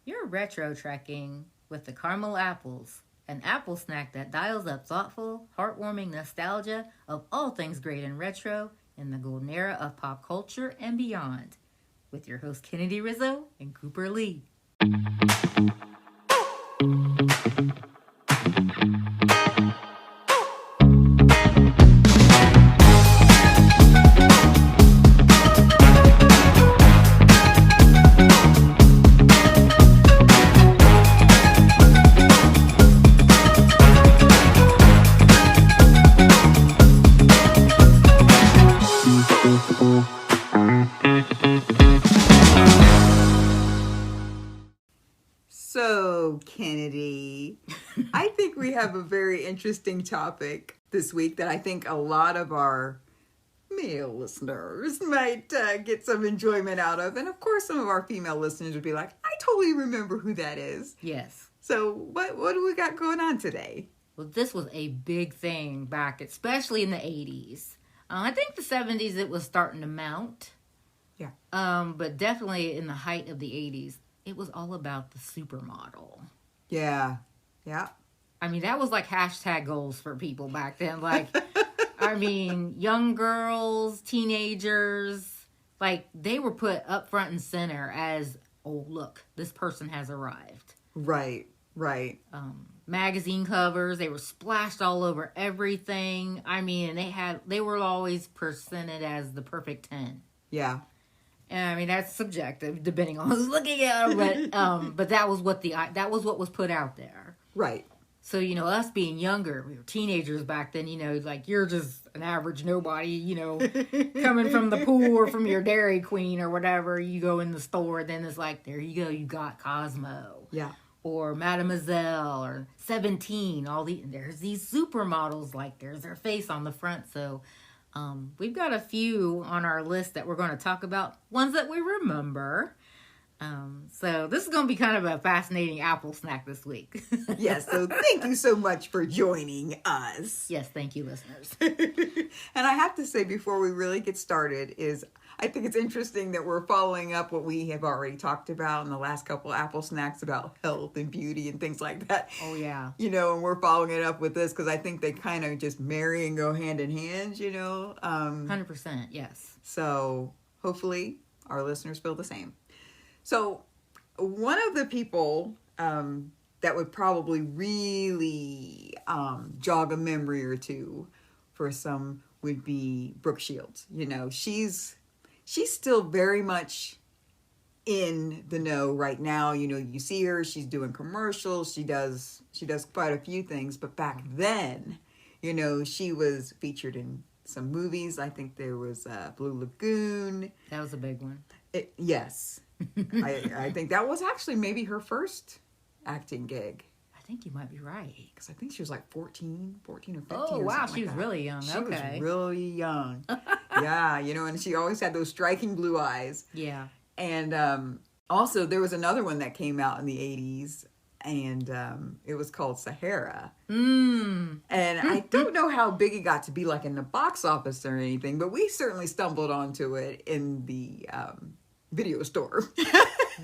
You're retro trekking with the caramel apples, an apple snack that dials up thoughtful, heartwarming nostalgia of all things great and retro in the golden era of pop culture and beyond. With your host Kennedy Rizzo and Cooper Lee. So, Kennedy, I think we have a very interesting topic this week that I think a lot of our male listeners might get some enjoyment out of. And of course, some of our female listeners would be like, I totally remember who that is. Yes. So what do we got going on today? Well, this was a big thing back, especially in the 80s. I think the 70s it was starting to mount. Yeah. But definitely in the height of the 80s, it was all about the supermodel. Yeah. Yeah. I mean, that was like hashtag goals for people back then. Like, I mean, young girls, teenagers, like they were put up front and center as, oh, look, this person has arrived. Right. Magazine covers, they were splashed all over everything. I mean, they were always presented as the perfect 10. Yeah. And I mean, that's subjective depending on who's looking at it, but that was what was put out there. Right. So, us being younger, we were teenagers back then, like you're just an average nobody, coming from the pool or from your Dairy Queen or whatever. You go in the store, then it's like, there you go, you got Cosmo. Yeah. Or Mademoiselle or 17. There's these supermodels, like there's their face on the front. So we've got a few on our list that we're going to talk about, ones that we remember. So this is going to be kind of a fascinating apple snack this week. Yes, so thank you so much for joining us. Yes, thank you, listeners. And I have to say, before we really get started, I think it's interesting that we're following up what we have already talked about in the last couple of apple snacks about health and beauty and things like that. Oh, yeah. And we're following it up with this because I think they kind of just marry and go hand in hand, 100%, yes. So hopefully our listeners feel the same. So one of the people that would probably really jog a memory or two for some would be Brooke Shields. She's still very much in the know right now. You see her, she's doing commercials, she does quite a few things, but back then, she was featured in some movies. I think there was Blue Lagoon. That was a big one. Yes. I think that was actually maybe her first acting gig. I think you might be right. Because I think she was like 14 or 15. Oh, wow, she was really young. She was really young. Yeah, and she always had those striking blue eyes. Yeah. And also, there was another one that came out in the 80s, and it was called Sahara. And I don't know how big it got to be like in the box office or anything, but we certainly stumbled onto it in the video store.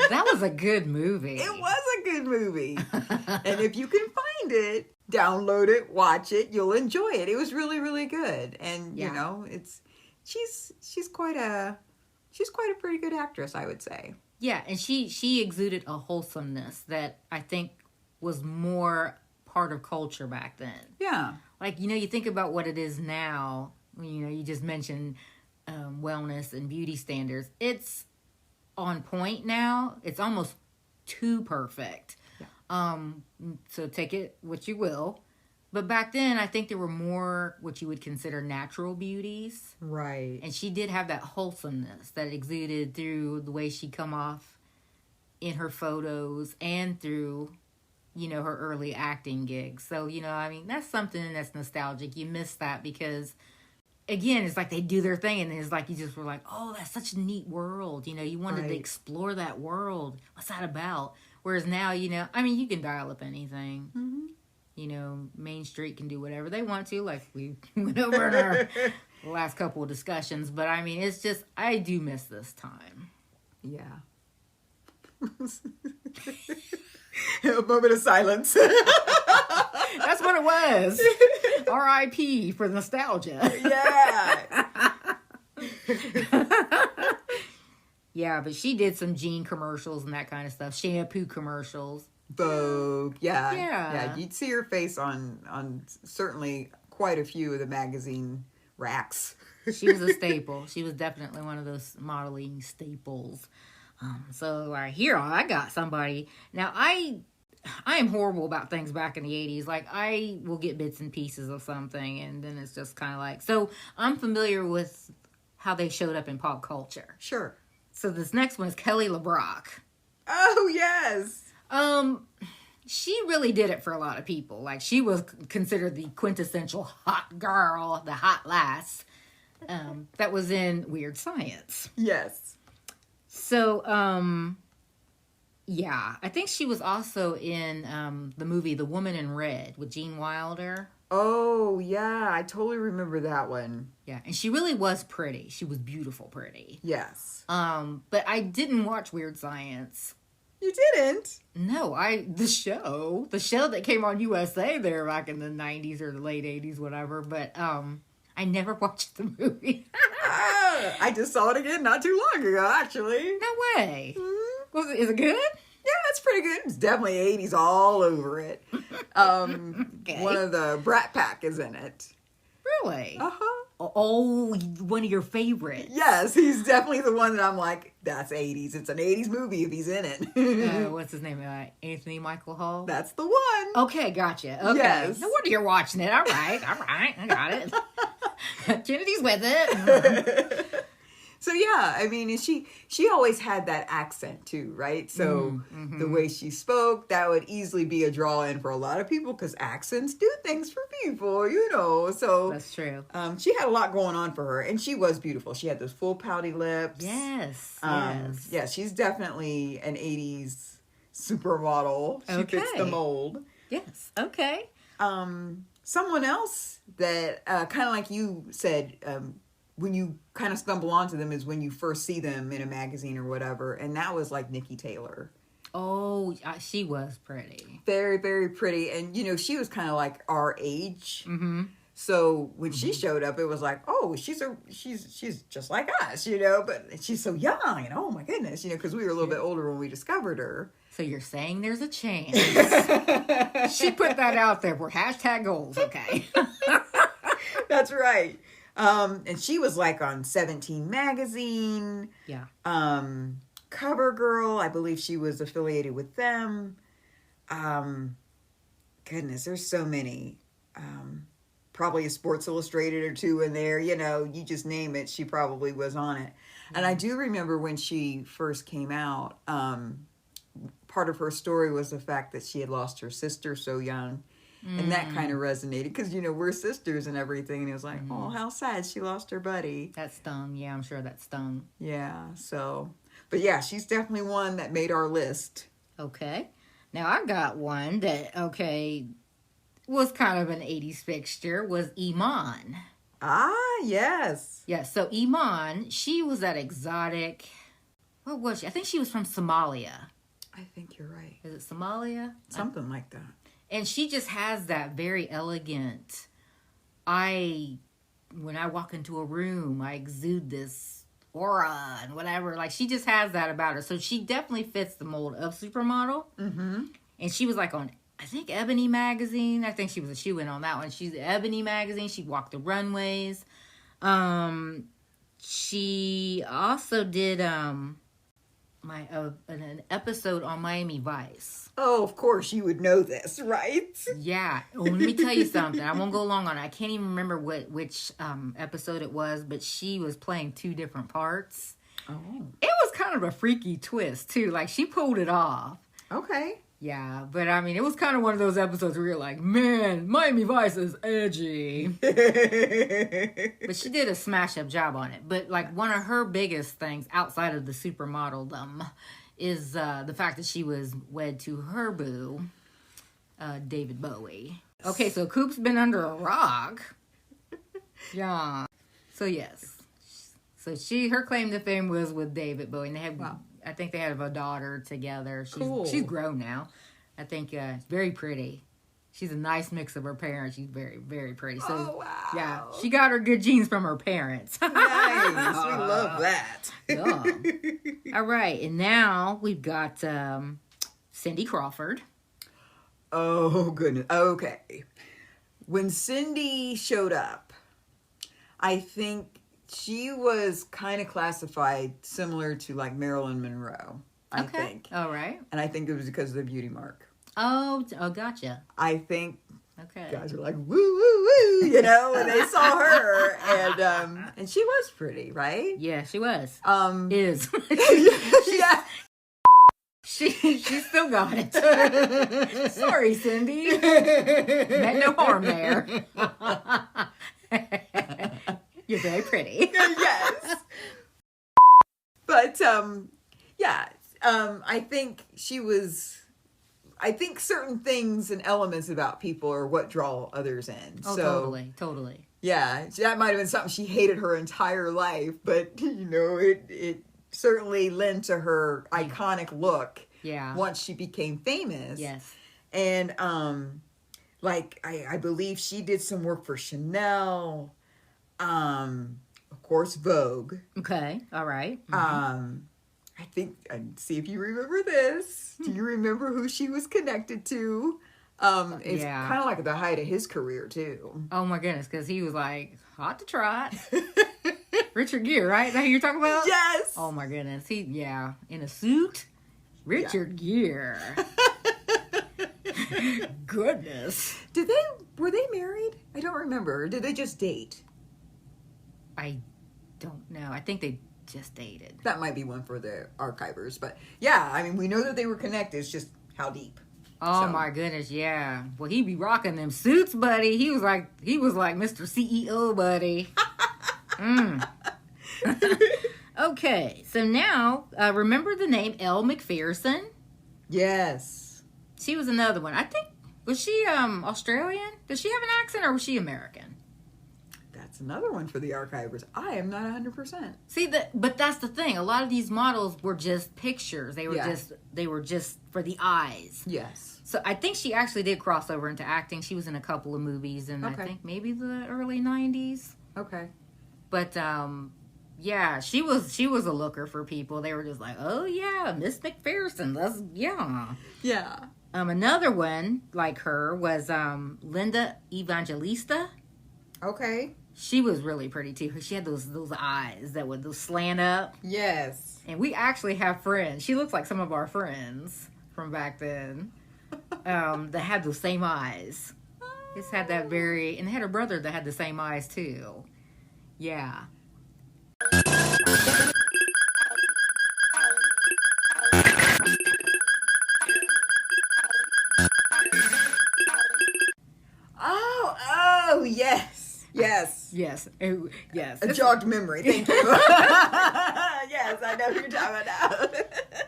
That was a good movie. It was a good movie. And if you can find it, download it, watch it, you'll enjoy it. It was really, really good. And she's quite a pretty good actress, I would say. Yeah, and she exuded a wholesomeness that I think was more part of culture back then. Yeah. Like, you think about what it is now. You just mentioned wellness and beauty standards. It's on point now. It's almost too perfect. Yeah. So take it what you will. But back then, I think there were more what you would consider natural beauties. Right. And she did have that wholesomeness that exuded through the way she'd come off in her photos and through, her early acting gigs. So, that's something that's nostalgic. You miss that because, again, it's like they do their thing and it's like you just were like, oh, that's such a neat world. You wanted to explore that world. What's that about? Whereas now, you can dial up anything. Mm-hmm. Main Street can do whatever they want to, like we went over in our last couple of discussions. But it's just, I do miss this time. Yeah. A moment of silence. That's what it was. R.I.P. for nostalgia. Yeah. Yeah, but she did some jean commercials and that kind of stuff. Shampoo commercials. Vogue. Yeah. Yeah. Yeah. You'd see her face on certainly quite a few of the magazine racks. She was a staple. She was definitely one of those modeling staples. So here I got somebody. Now I am horrible about things back in the 80s. Like I will get bits and pieces of something and then it's just kind of like, so I'm familiar with how they showed up in pop culture. Sure. So this next one is Kelly LeBrock. Oh, yes. She really did it for a lot of people. Like she was considered the quintessential hot girl, the hot lass. That was in Weird Science. Yes. So, yeah, I think she was also in the movie The Woman in Red with Gene Wilder. Oh, yeah. I totally remember that one. Yeah, and she really was pretty. She was beautiful pretty. Yes. But I didn't watch Weird Science. You didn't? No, the show that came on USA there back in the 90s or the late 80s, whatever, but I never watched the movie. I just saw it again not too long ago, actually. No way. Mm-hmm. Is it good? Yeah, it's pretty good. It's definitely 80s all over it. Okay. One of the Brat Pack is in it. Really? Uh-huh. Oh, one of your favorites. Yes, he's definitely the one that I'm like, that's 80s. It's an 80s movie if he's in it. What's his name? Anthony Michael Hall? That's the one. Okay, gotcha. Okay. Yes. No wonder you're watching it. All right. I got it. Kennedy's with it. So yeah, I mean, she always had that accent too, right? So the way she spoke, that would easily be a draw in for a lot of people because accents do things for people, you know. So that's true. She had a lot going on for her, and she was beautiful. She had those full pouty lips. Yes. Yes. Yeah, she's definitely an 80s supermodel. She fits the mold. Yes. Okay. Someone else that kind of like you said. When you kind of stumble onto them is when you first see them in a magazine or whatever. And that was like Nikki Taylor. Oh, she was pretty. Very, very pretty. And, you know, she was kind of like our age. Mm-hmm. So when she showed up, it was like, oh, she's just like us, you know, but she's so young. And oh my goodness, you know, because we were a little bit older when we discovered her. So you're saying there's a chance. She put that out there. We're hashtag goals, okay? That's right. And she was like on 17 magazine. Yeah. Cover Girl. I believe she was affiliated with them. Goodness, there's so many. Probably a Sports Illustrated or two in there. You know, you just name it. She probably was on it. Mm-hmm. And I do remember when she first came out, part of her story was the fact that she had lost her sister so young. And that kind of resonated because, you know, we're sisters and everything. And it was like, oh, how sad she lost her buddy. That stung. Yeah, I'm sure that stung. Yeah, so. But yeah, she's definitely one that made our list. Okay. Now, I got one that, was kind of an 80s fixture, was Iman. Ah, yes. Yeah, so Iman, she was that exotic. What was she? I think she was from Somalia. I think you're right. Is it Somalia? Something like that. And she just has that very elegant, when I walk into a room, I exude this aura and whatever. Like, she just has that about her. So she definitely fits the mold of supermodel. Mm-hmm. And she was like on, I think, Ebony magazine. I think she was a shoe-in on that one. She's Ebony magazine. She walked the runways. She also did an episode on Miami Vice. Oh, of course you would know this, right? Yeah. Oh, let me tell you something. I won't go long on it. I can't even remember which episode it was, but she was playing two different parts. Oh. It was kind of a freaky twist, too. Like, she pulled it off. Okay. Yeah, but I mean, it was kind of one of those episodes where you're like, man, Miami Vice is edgy. But she did a smash-up job on it. But, like, one of her biggest things outside of the supermodeldom is the fact that she was wed to her boo, David Bowie. Okay, so Coop's been under a rock. Yeah. So, yes. So her claim to fame was with David Bowie. And they had I think they have a daughter together. Cool. She's grown now. I think very pretty. She's a nice mix of her parents. She's very, very pretty. So, oh, wow. yeah, she got her good genes from her parents. Nice. We love that. Yeah. All right. And now we've got Cindy Crawford. Oh, goodness. Okay. When Cindy showed up, I think she was kind of classified similar to like Marilyn Monroe, I think. All right. And I think it was because of the beauty mark. Oh, gotcha. I think Okay. guys were like, woo, woo, woo, you know, when they saw her. And she was pretty, right? Yeah, she was. Is. Yeah. She still got it. Sorry, Cindy. Meant no harm there. You're very pretty. Yes. But, yeah, I think she was... I think certain things and elements about people are what draw others in. Oh, so, totally. Yeah, that might have been something she hated her entire life, but, you know, it certainly lent to her iconic look. Yeah. Once she became famous. Yes. And, I believe she did some work for Chanel, of course, Vogue. Okay. All right. Mm-hmm. I think, see if you remember this. Do you remember who she was connected to? It's kind of like the height of his career, too. Oh, my goodness, because he was, like, hot to trot. Richard Gere, right? Is that who you're talking about? Yes! Oh, my goodness. In a suit? Richard Gere. Goodness. Were they married? I don't remember. Or did they just date? I don't know. I think they just dated. That might be one for the archivers, but yeah, I mean, we know that they were connected. It's just how deep. Oh my goodness, yeah. Well, he be rocking them suits, buddy. He was like Mr. CEO, buddy. Okay, so now remember the name Elle Macpherson? Yes. She was another one. I think was she Australian? Does she have an accent or was she American? That's another one for the archivers. I am not 100%. See but that's the thing. A lot of these models were just pictures. They were just for the eyes. Yes. So I think she actually did cross over into acting. She was in a couple of movies in I think maybe the early 90s. Okay. But yeah, she was a looker for people. They were just like, "Oh yeah, Miss McPherson. That's yeah." Yeah. Another one like her was Linda Evangelista. Okay. She was really pretty too. She had those eyes that would slant up. Yes. And we actually have friends. She looks like some of our friends from back then. That had those same eyes. Just had that and they had a brother that had the same eyes too. Yeah. Oh, yes. Yes. Yes. Oh, yes. A jogged memory. Thank you. Yes, I know who you're talking about.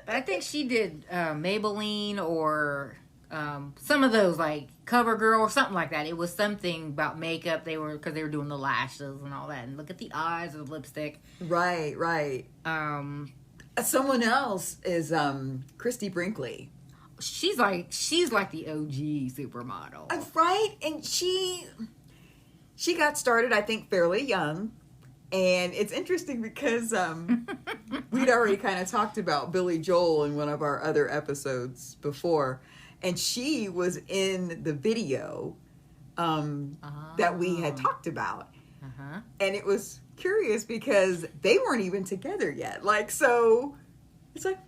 But I think she did Maybelline or some of those like CoverGirl or something like that. It was something about makeup. Because they were doing the lashes and all that. And look at the eyes of the lipstick. Right. Someone else is Christy Brinkley. She's like the OG supermodel. Right? And she got started, I think, fairly young. And it's interesting because we'd already kind of talked about Billy Joel in one of our other episodes before. And she was in the video that we had talked about. Uh-huh. And it was curious because they weren't even together yet. Like, so it's like,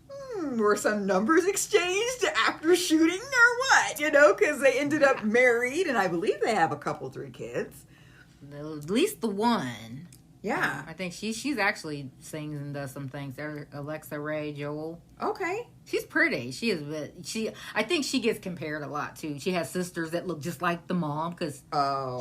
were some numbers exchanged after shooting or what? You know, because they ended up married, and I believe they have a couple, 3 kids. At least the one. Yeah. I think she's actually sings and does some things. Alexa Ray Joel. Okay. She's pretty. She is. I think she gets compared a lot too. She has sisters that look just like the mom because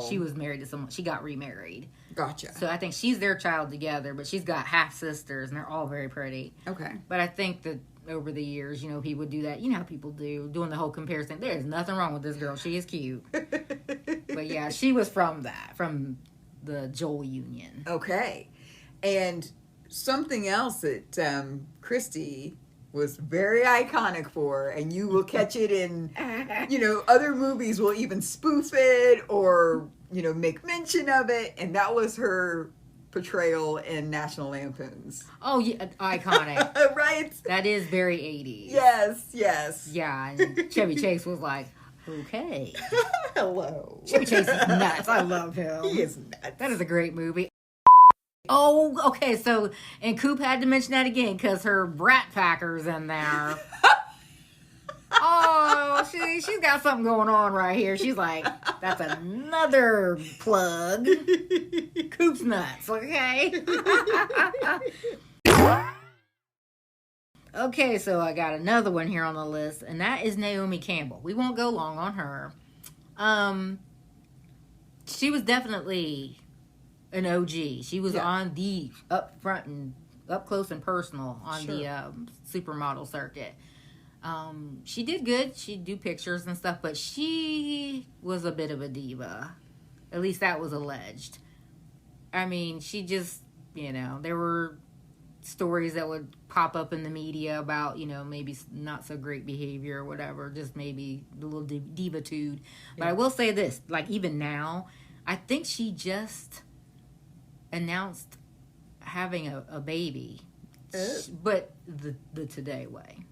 she was married to someone. She got remarried. Gotcha. So I think she's their child together, but she's got half sisters, and they're all very pretty. Okay. But I think that over the years, people do that. You know how people do, doing the whole comparison. There's nothing wrong with this girl. She is cute. But yeah, she was from the Joel union. Okay. And something else that Christy was very iconic for, and you will catch it in, other movies will even spoof it or, make mention of it, and that was her portrayal in National Lampoons. Oh, yeah, iconic. Right? That is very 80s. Yes. Yeah, and Chevy Chase was like, okay. Hello. Chevy Chase is nuts. I love him. He is nuts. That is a great movie. Oh, okay, so, and Coop had to mention that again, because her Brat Packer's in there. Oh, she's got something going on right here. She's like, that's another plug. Coop's nuts, okay? Okay, so I got another one here on the list, and that is Naomi Campbell. We won't go long on her. She was definitely an OG. She was on the up front and up close and personal on the supermodel circuit. She did good. She'd do pictures and stuff, but she was a bit of a diva. At least that was alleged. I mean, she just, there were stories that would pop up in the media about, maybe not so great behavior or whatever, just maybe a little diva-tude. But I will say this, like even now, I think she just announced having a baby, but the Today way.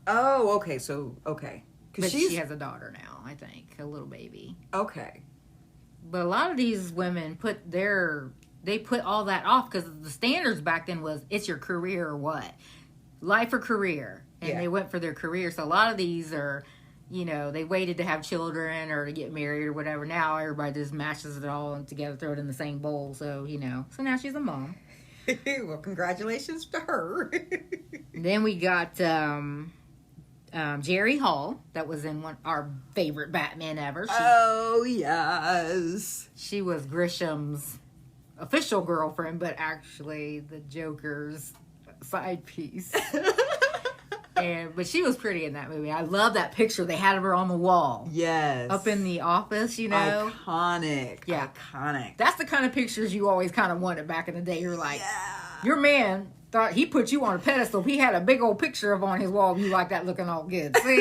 Oh, okay. So, okay. But she has a daughter now, I think, a little baby. Okay. But a lot of these women put all that off because the standards back then was it's your career or what? Life or career. And they went for their career. So a lot of these are, they waited to have children or to get married or whatever. Now everybody just mashes it all together, throw it in the same bowl. So, so now she's a mom. Well, congratulations to her. Then we got Jerry Hall, that was in our favorite Batman ever. Oh, yes. She was Grisham's official girlfriend, but actually the Joker's side piece. But she was pretty in that movie. I love that picture they had of her on the wall. Yes. Up in the office, Iconic. Yeah. Iconic. That's the kind of pictures you always kind of wanted back in the day. You're like, your man thought he put you on a pedestal. He had a big old picture of on his wall. You like that looking all good. See?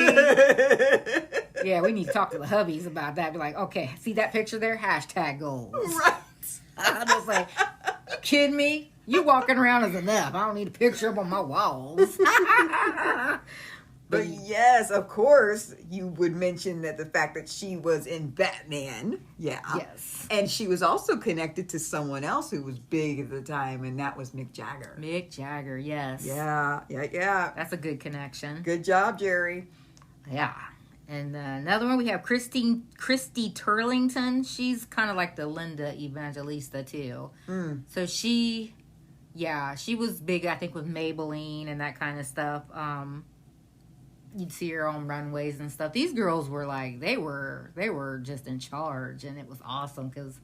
Yeah, we need to talk to the hubbies about that. Be like, okay, see that picture there? Hashtag goals. Right. I'm just like, you kidding me? You walking around is enough. I don't need a picture up on my walls. But yes, of course, you would mention that the fact that she was in Batman. Yeah. Yes. And she was also connected to someone else who was big at the time, and that was Mick Jagger. Mick Jagger, yes. Yeah. That's a good connection. Good job, Jerry. Yeah. And another one, we have Christy Turlington. She's kind of like the Linda Evangelista, too. So she was big, I think, with Maybelline and that kind of stuff. You'd see her on runways and stuff. These girls were like, they were just in charge, and it was awesome because,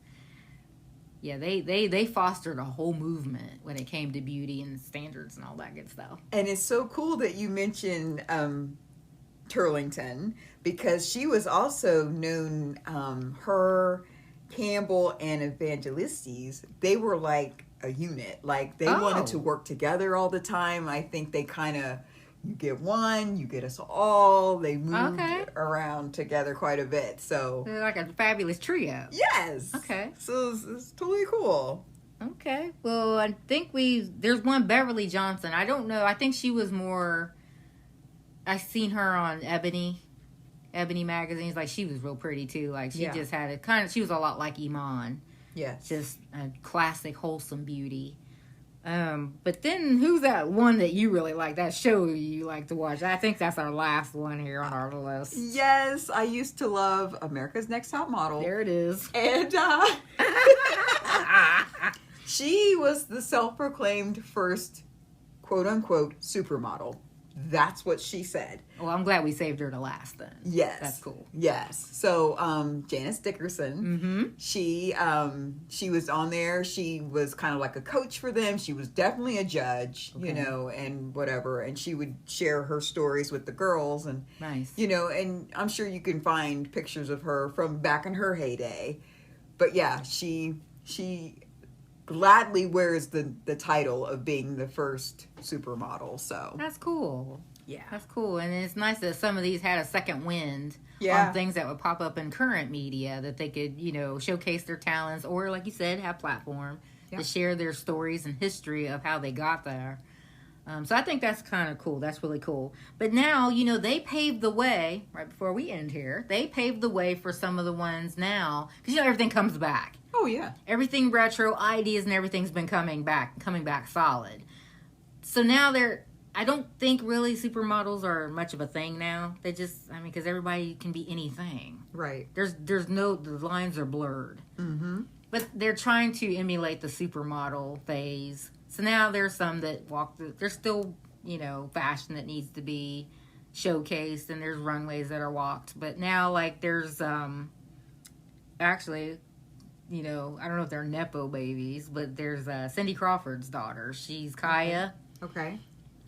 they fostered a whole movement when it came to beauty and standards and all that good stuff. And it's so cool that you mentioned Turlington, because she was also known, her, Campbell, and Evangelistes, they were like a unit. Like, they wanted to work together all the time. I think they kind of, you get one, you get us all. They moved around together quite a bit. So they're like a fabulous trio. Yes. Okay. So it's totally cool. Okay. Well, I think there's one Beverly Johnson. I don't know. I think she was more, I seen her on Ebony magazines. Like, she was real pretty too. Like, she just had she was a lot like Iman. Yes. Just a classic wholesome beauty. But then who's that one that you really like, that show you like to watch? I think that's our last one here on our list. Yes, I used to love America's Next Top Model. There it is. And she was the self-proclaimed first quote-unquote supermodel. That's what she said. Well, I'm glad we saved her to last then. Yes. That's cool. Yes. So, Janice Dickerson, she was on there. She was kind of like a coach for them. She was definitely a judge, and whatever. And she would share her stories with the girls. And, nice. And I'm sure you can find pictures of her from back in her heyday. But yeah, she gladly wears the title of being the first supermodel. So that's cool. Yeah. That's cool. And it's nice that some of these had a second wind Yeah. on things that would pop up in current media that they could, showcase their talents or, like you said, have platform to share their stories and history of how they got there. So I think that's kind of cool. That's really cool. But now, they paved the way, right before we end here, they paved the way for some of the ones now. Because, everything comes back. Oh, yeah. Everything retro, ideas and everything's been coming back solid. So now I don't think really supermodels are much of a thing now. They just, because everybody can be anything. Right. The lines are blurred. Mm-hmm. But they're trying to emulate the supermodel phase. So now there's some that there's still, fashion that needs to be showcased and there's runways that are walked. But now, there's, actually, I don't know if they're Nepo babies, but there's Cindy Crawford's daughter. She's Kaya. Okay.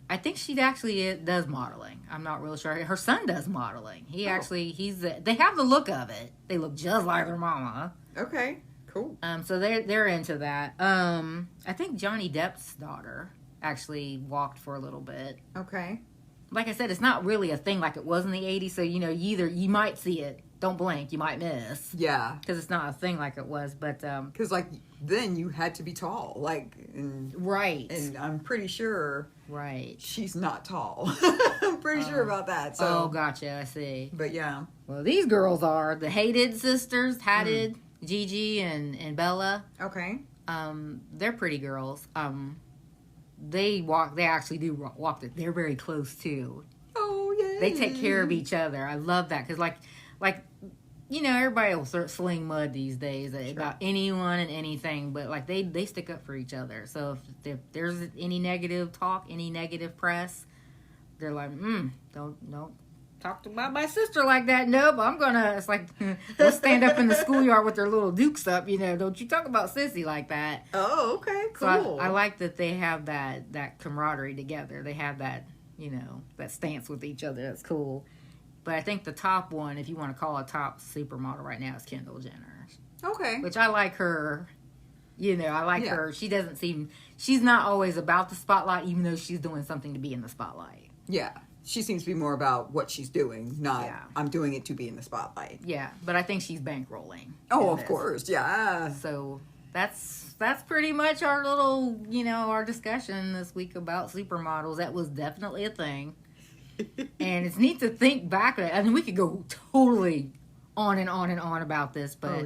I think she actually does modeling. I'm not real sure. Her son does modeling. They have the look of it. They look just like their mama. Okay. Cool. So they're into that. I think Johnny Depp's daughter actually walked for a little bit. Okay. Like I said, it's not really a thing like it was in the 80s. So, you might see it. Don't blink. You might miss. Yeah. Because it's not a thing like it was. But because then you had to be tall. Right. And I'm pretty sure. Right. She's not tall. I'm pretty sure about that. So. Oh, gotcha. I see. But yeah. Well, these girls are the Hated sisters. Hatted. Gigi and Bella. Okay. They're pretty girls. They actually do walk it. They're very close too. Oh, yeah. They take care of each other. I love that because everybody will sling mud these days about anyone and anything, but they stick up for each other. So if there's any negative talk, any negative press, they're like, don't talk about my sister like that. Nope, I'm gonna. It's like they'll stand up in the schoolyard with their little dukes up. Don't you talk about sissy like that. Oh, okay, cool. So I like that they have that camaraderie together. They have that that stance with each other. That's cool. But I think the top one, if you want to call a top supermodel right now, is Kendall Jenner. Okay. Which I like her. I like her. She's not always about the spotlight, even though she's doing something to be in the spotlight. Yeah. She seems to be more about what she's doing, not I'm doing it to be in the spotlight. Yeah, but I think she's bankrolling. Oh, of course, yeah. So that's pretty much our little, our discussion this week about supermodels. That was definitely a thing. And it's neat to think back. We could go totally on and on and on about this, but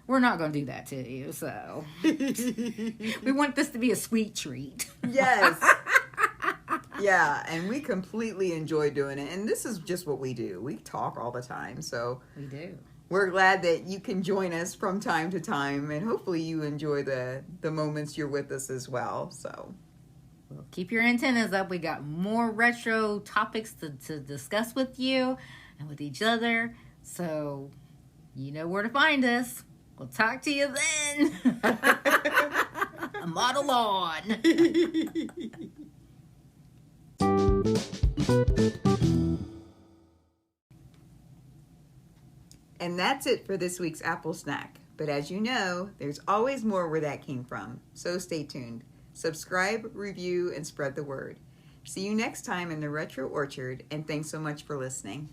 we're not going to do that to you. So we want this to be a sweet treat. Yes. Yeah, and we completely enjoy doing it. And this is just what we do. We talk all the time, so we do. We're glad that you can join us from time to time, and hopefully you enjoy the moments you're with us as well. So, well, keep your antennas up. We got more retro topics to discuss with you and with each other. So, you know where to find us. We'll talk to you then. Model on. And that's it for this week's Apple Snack. But as you know, there's always more where that came from. So stay tuned. Subscribe, review, and spread the word. See you next time in the Retro Orchard, and thanks so much for listening.